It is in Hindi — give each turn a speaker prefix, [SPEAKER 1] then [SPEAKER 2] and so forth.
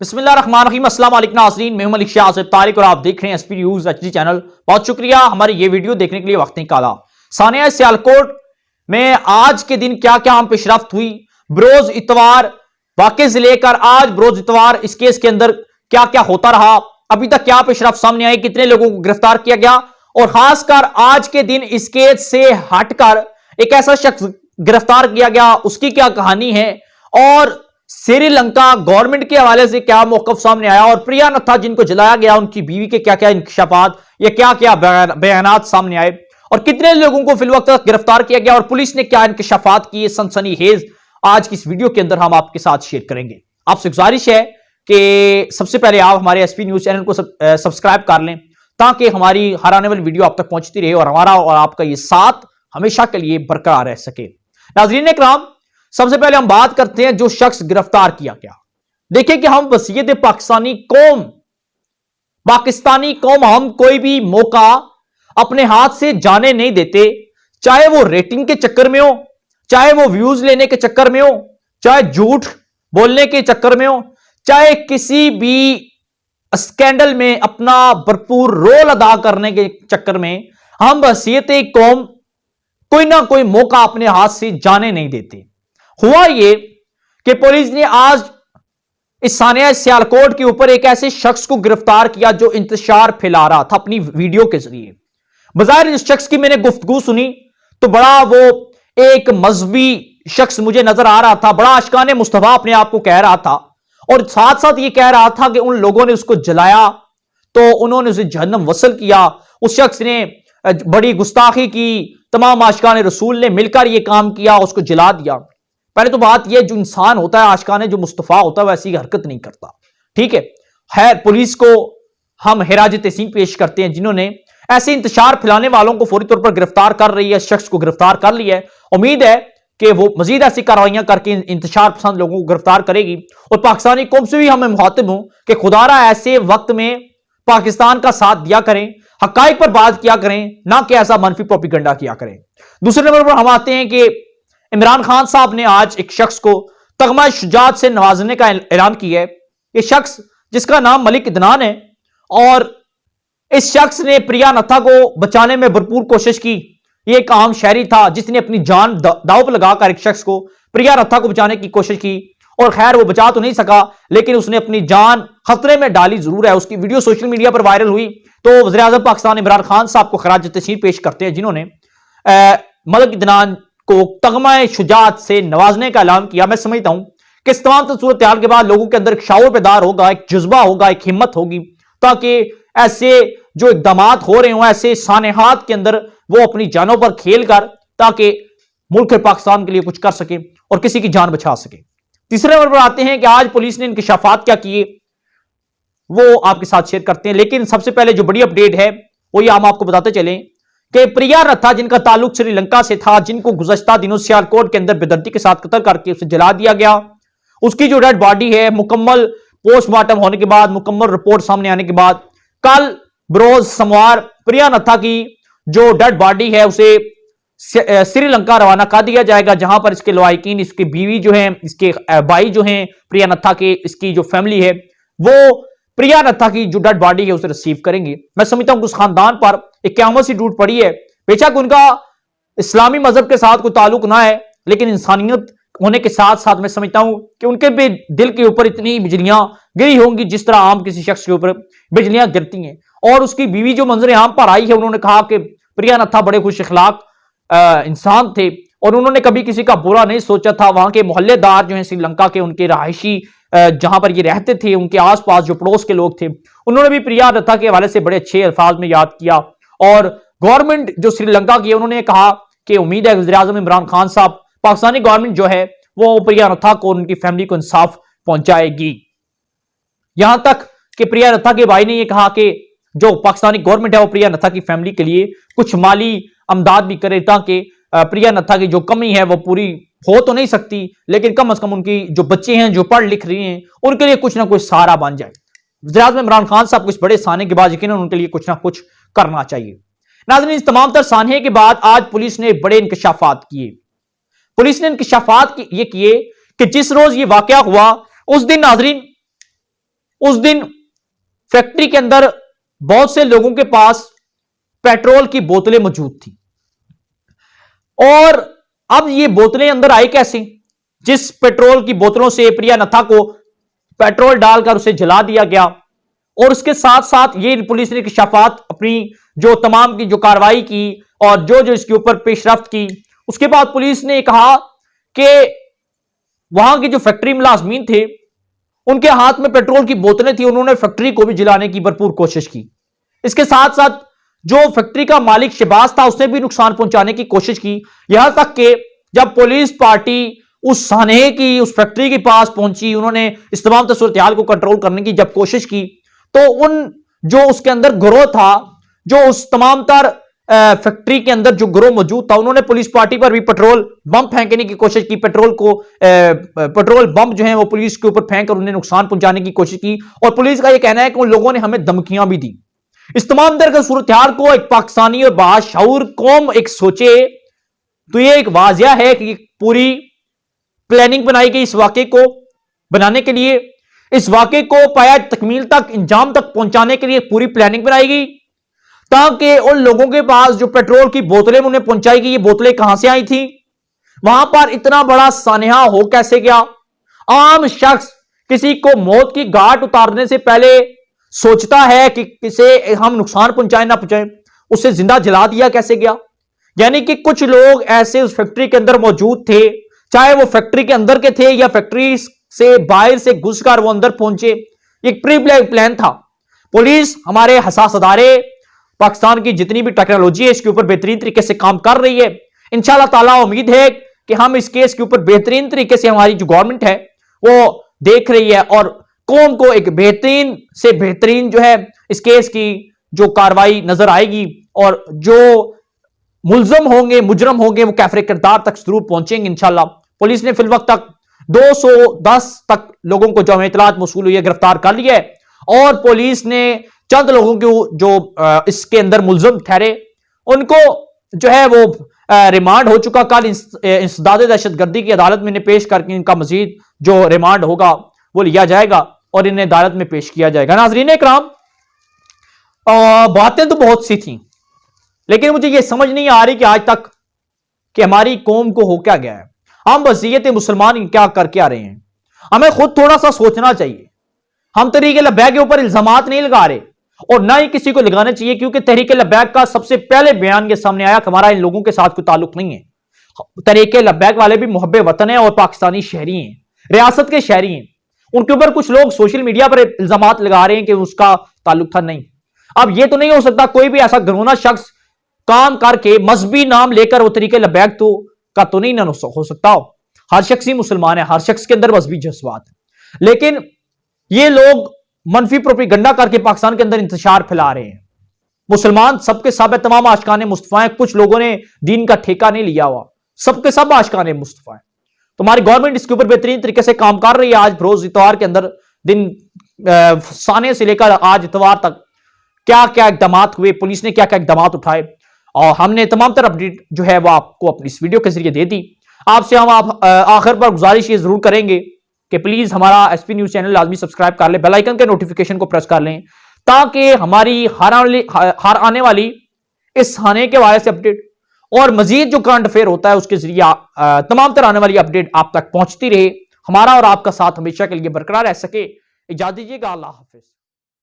[SPEAKER 1] बिस्मिल्लाहिर्रहमानिर्रहीम। अस्सलाम वालेकुम नाज़रीन, मैं हूं मलिक शाह से तारिक और आप देख रहे हैं एसपी न्यूज़ एचडी चैनल। बहुत शुक्रिया हमारे ये वीडियो देखने के लिए वक्त निकाला। सानिया सियालकोट में आज के दिन क्या क्या अहम पेशरफ्त हुई, बरोज इतवार वाकई से लेकर आज बरोज इतवार इस केस के अंदर क्या क्या होता रहा, अभी तक क्या पेशरफ्त सामने आई, कितने लोगों को गिरफ्तार किया गया और खासकर आज के दिन इस केस से हटकर एक ऐसा शख्स गिरफ्तार किया गया, उसकी क्या कहानी है और श्रीलंका गवर्नमेंट के हवाले से क्या मौकफ सामने आया और प्रियंथा जिनको जलाया गया उनकी बीवी के क्या क्या इंकशाफात या क्या क्या बयानात सामने आए और कितने लोगों को फिलवक्त गिरफ्तार किया गया और पुलिस ने क्या इंकशाफात किए, सनसनीखेज आज की इस वीडियो के अंदर हम आपके साथ शेयर करेंगे। आपसे गुजारिश है कि सबसे पहले आप हमारे एसपी न्यूज चैनल को सब्सक्राइब कर लें ताकि हमारी हर आने वाली वीडियो आप तक पहुंचती रहे और हमारा और आपका ये साथ हमेशा के लिए बरकरार रह सके। नाज़रीन इकराम, सबसे पहले हम बात करते हैं जो शख्स गिरफ्तार किया गया। देखिए कि हम वसीयत पाकिस्तानी कौम हम कोई भी मौका अपने हाथ से जाने नहीं देते, चाहे वो रेटिंग के चक्कर में हो, चाहे वो व्यूज लेने के चक्कर में हो, चाहे झूठ बोलने के चक्कर में हो, चाहे किसी भी स्कैंडल में अपना भरपूर रोल अदा करने के चक्कर में, हम वसीयत कौम कोई ना कोई मौका अपने हाथ से जाने नहीं देते। हुआ ये कि पुलिस ने आज इस सानिया सियालकोट के ऊपर एक ऐसे शख्स को गिरफ्तार किया जो इंतशार फैला रहा था अपनी वीडियो के जरिए। बजाय इस शख्स की मैंने गुफ्तगू सुनी तो बड़ा वो एक मजहबी शख्स मुझे नजर आ रहा था, बड़ा आशिकाने मुस्तफा अपने आप को कह रहा था और साथ साथ ये कह रहा था कि उन लोगों ने उसको जलाया तो उन्होंने उसे जहन्नम वसल किया, उस शख्स ने बड़ी गुस्ताखी की, तमाम आशिकाने रसूल ने मिलकर यह काम किया, उसको जला दिया। पहले तो बात यह, जो इंसान होता है आशिकाने जो मुस्तफा होता है वैसी हरकत नहीं करता, ठीक है। खैर, पुलिस को हम हिराज तहसीन पेश करते हैं जिन्होंने ऐसे इंतशार फैलाने वालों को फौरी तौर पर गिरफ्तार कर रही है, शख्स को गिरफ्तार कर लिया है। उम्मीद है कि वो मजीद ऐसी कार्रवाइयां करके इंतशार पसंद लोगों को गिरफ्तार करेगी और पाकिस्तानी कौम से भी हमें मुखातिब हूं कि खुदारा ऐसे वक्त में पाकिस्तान का साथ दिया करें, हकाइक पर बात किया करें, ना कि ऐसा मनफी प्रोपिगंडा किया करें। दूसरे नंबर पर हम आते हैं कि इमरान खान साहब ने आज एक शख्स को तगमा शुजात से नवाजने का ऐलान किया है। यह शख्स जिसका नाम मलिक इदनान है और इस शख्स ने प्रियंथा को बचाने में भरपूर कोशिश की। यह एक आम शहरी था जिसने अपनी जान दांव पर लगाकर एक शख्स को, प्रियंथा को बचाने की कोशिश की और खैर वो बचा तो नहीं सका लेकिन उसने अपनी जान खतरे में डाली जरूर है। उसकी वीडियो सोशल मीडिया पर वायरल हुई तो वज़ीर आज़म पाकिस्तान इमरान खान साहब को खराज तहसीन पेश करते हैं जिन्होंने मलिक इदनान को तगमा शुजात से नवाजने का ऐलान किया। मैं समझता हूं कि इस तमाम सूरत हाल के बाद लोगों के अंदर एक शाऊर बेदार होगा, एक जज्बा होगा, एक हिम्मत होगी ताकि ऐसे जो इकदाम हो रहे हों, ऐसे सानेहात के अंदर वो अपनी जानों पर खेल कर ताकि मुल्क पाकिस्तान के लिए कुछ कर सके और किसी की जान बचा सके। तीसरे नंबर पर आते हैं कि आज पुलिस ने इंकशाफात क्या किए वो आपके साथ शेयर करते हैं, लेकिन सबसे पहले जो बड़ी अपडेट है वो ये हम आपको बताते चलें कि प्रियंथा जिनका ताल्लुक श्रीलंका से था, जिनको गुज़श्ता दिनों सियालकोट के अंदर बेदर्दी के साथ कत्ल करके उसे जला दिया गया, उसकी जो डेड बॉडी है मुकम्मल पोस्टमार्टम होने के बाद, मुकम्मल रिपोर्ट सामने आने के बाद कल बरोज सोमवार प्रियंथा की जो डेड बॉडी है उसे श्रीलंका रवाना कर दिया जाएगा, जहां पर इसके लवाहिकीन, इसकी बीवी जो है, इसके भाई जो हैं प्रियंथा के, इसकी जो फैमिली है वो प्रियंथा की जो डेड बॉडी है उसे रिसीव करेंगे। मैं समझता हूं कि उस खानदान पर एक क़यामत सी टूट पड़ी है। बेशक उनका इस्लामी मजहब के साथ कोई ताल्लुक ना है लेकिन इंसानियत होने के साथ साथ मैं समझता हूं कि उनके भी दिल के ऊपर इतनी बिजलियां गिरी होंगी जिस तरह आम किसी शख्स के ऊपर बिजलियां गिरती हैं। और उसकी बीवी जो मंजर आम पर आई है, उन्होंने कहा कि प्रियंथा बड़े खुश अखलाक इंसान थे और उन्होंने कभी किसी का बुरा नहीं सोचा था। वहां के मोहल्लेदार जो हैं श्रीलंका के, उनके रहायशी जहां पर ये रहते थे, उनके आसपास जो पड़ोस के लोग थे, उन्होंने भी प्रियंथा के हवाले से बड़े अच्छे अल्फाज में याद किया। और गवर्नमेंट जो श्रीलंका की है उन्होंने कहा कि उम्मीद है वज़ीर आज़म इमरान खान साहब, पाकिस्तानी गवर्नमेंट जो है वो प्रियंथा को, उनकी फैमिली को इंसाफ पहुंचाएगी। यहां तक कि प्रियंथा के भाई ने यह कहा कि जो पाकिस्तानी गवर्नमेंट है वो प्रियंथा की फैमिली के लिए कुछ माली अमदाद भी करे ताकि प्रियंथा की जो कमी है वो पूरी हो तो नहीं सकती लेकिन कम से कम उनकी जो बच्चे हैं जो पढ़ लिख रही हैं उनके लिए कुछ ना कुछ सहारा बन जाए। वज़ीर आज़म इमरान खान साहब को इस बड़े साने के बाद यकीनन उनके लिए कुछ ना कुछ करना चाहिए। नाज़रीन, इस तमाम तर साने के बाद आज पुलिस ने बड़े इंकशाफात किए। पुलिस ने इंकशाफात ये किए कि जिस रोज ये वाकया हुआ उस दिन नाज़रीन उस दिन फैक्ट्री के अंदर बहुत से लोगों के पास पेट्रोल की बोतलें मौजूद थी। और अब ये बोतलें अंदर आई कैसे? जिस पेट्रोल की बोतलों से प्रियंथा को पेट्रोल डालकर उसे जला दिया गया। और उसके साथ साथ ये पुलिस ने इंकशाफात अपनी जो तमाम की जो कार्रवाई की और जो जो इसके ऊपर पेशरफ्त की, उसके बाद पुलिस ने कहा कि वहां के जो फैक्ट्री मुलाजमीन थे उनके हाथ में पेट्रोल की बोतलें थी, उन्होंने फैक्ट्री को भी जलाने की भरपूर कोशिश की। इसके साथ साथ जो फैक्ट्री का मालिक शहबाज था उसने भी नुकसान पहुंचाने की कोशिश की। यहां तक कि जब पुलिस पार्टी उस सानहे की उस फैक्ट्री के पास पहुंची, उन्होंने इस तमाम सूरत हाल को कंट्रोल करने की जब कोशिश की, तो उन जो उसके अंदर गिरोह था, जो उस तमाम तर फैक्ट्री के अंदर जो गिरोह मौजूद था, उन्होंने पुलिस पार्टी पर भी पेट्रोल बम फेंकने की कोशिश की। पेट्रोल बम जो है वो पुलिस के ऊपर फेंक कर उन्हें नुकसान पहुंचाने की कोशिश की। और पुलिस का यह कहना है कि उन लोगों ने हमें धमकियां भी दी। इस तमाम तरह सूरत हाल को एक पाकिस्तानी और बाशऊर कौम एक सोचे तो यह एक वाजिया है कि पूरी प्लानिंग बनाई गई इस वाकये को बनाने के लिए, इस वाकये को पाया तकमील तक इंजाम तक पहुंचाने के लिए पूरी प्लानिंग बनाई गई, ताकि उन लोगों के पास जो पेट्रोल की बोतलें उन्हें पहुंचाई गई, ये बोतलें कहां से आई थी, वहां पर इतना बड़ा सानहा हो कैसे गया। आम शख्स किसी को मौत की घाट उतारने से पहले सोचता है कि किसे हम नुकसान पहुंचाए ना पहुंचाए, उसे जिंदा जला दिया कैसे गया। यानी कि कुछ लोग ऐसे उस फैक्ट्री के अंदर मौजूद थे, चाहे वो फैक्ट्री के अंदर के थे या फैक्ट्री से बाहर से घुसकर वो अंदर पहुंचे। एक प्री प्लान था। पुलिस, हमारे हसास अदारे, पाकिस्तान की जितनी भी टेक्नोलॉजी है इसके ऊपर बेहतरीन तरीके से काम कर रही है। इंशाल्लाह ताला उम्मीद है कि हम इस केस के ऊपर बेहतरीन तरीके से हमारी जो गवर्नमेंट है वो देख रही है और कौम को एक बेहतरीन से बेहतरीन जो है इस केस की जो कार्रवाई नजर आएगी और जो मुल्जम होंगे, मुजरम होंगे, वो कैफरे किरदार तक जरूर पहुंचेंगे इंशाल्लाह। पुलिस ने फिल वक्त तक 210 तक लोगों को जो इतलात मौसूल हुई है गिरफ्तार कर लिया है। और पुलिस ने चंद लोगों को जो इसके अंदर मुल्जम ठहरे उनको जो है वो रिमांड हो चुका। कल इंसदाद दहशतगर्दी की अदालत में इन्हें पेश करके इनका मजीद जो रिमांड होगा वो लिया जाएगा और इन्हें अदालत में पेश किया जाएगा। नाज़रीन इकराम, बातें तो बहुत सी थी, लेकिन मुझे ये समझ नहीं आ रही कि आज तक कि हमारी कौम को हो क्या गया है, हम वसीयत मुसलमान क्या करके आ रहे हैं। हमें खुद थोड़ा सा सोचना चाहिए। हम तहरीक लब्बैक के ऊपर इल्जामात नहीं लगा रहे और ना ही किसी को लगाना चाहिए, क्योंकि तहरीक लब्बैक का सबसे पहले बयान के सामने आया कि हमारा इन लोगों के साथ कोई ताल्लुक नहीं है। तहरीक लब्बैक वाले भी मुहब्बे वतन है और पाकिस्तानी शहरी हैं, रियासत के शहरी हैं। उनके ऊपर कुछ लोग सोशल मीडिया पर इल्जामात लगा रहे हैं कि उसका ताल्लुक था। नहीं, अब यह तो नहीं हो सकता कोई भी ऐसा घिनौना शख्स काम करके मजहबी नाम लेकर वो तरीके लब्बैक तो का तो नहीं हो सकता। हर शख्स ही मुसलमान है, हर शख्स के अंदर मजहबी जज्बात है, लेकिन ये लोग मनफी प्रोपेगेंडा करके पाकिस्तान के अंदर इंतशार फैला रहे हैं। मुसलमान सबके सब है, तमाम आशिकाने मुस्तफा है। कुछ लोगों ने दीन का ठेका नहीं लिया हुआ, सबके सब आशिकाने मुस्तफा है। तो हमारी गवर्नमेंट इसके ऊपर बेहतरीन तरीके से काम कर रही है। आज रोज इतवार के अंदर दिन साने से लेकर आज इतवार तक क्या क्या इकदाम हुए, पुलिस ने क्या क्या इकदाम उठाए और हमने तमाम तरह अपडेट जो है वो आपको अपनी इस वीडियो के जरिए दे दी। आपसे हम आखिर पर गुजारिश ये जरूर करेंगे कि प्लीज हमारा एसपी न्यूज चैनल लाजमी सब्सक्राइब कर लें, बेल आइकन के नोटिफिकेशन को प्रेस कर लें, ताकि हमारी हर आने वाली इस थाने के हवाले से अपडेट और मजीद जो करंट अफेयर होता है उसके जरिए तमाम तरह आने वाली अपडेट आप तक पहुंचती रहे। हमारा और आपका साथ हमेशा के लिए बरकरार रह सके। इजाजत दीजिएगा। अल्लाह हाफिज।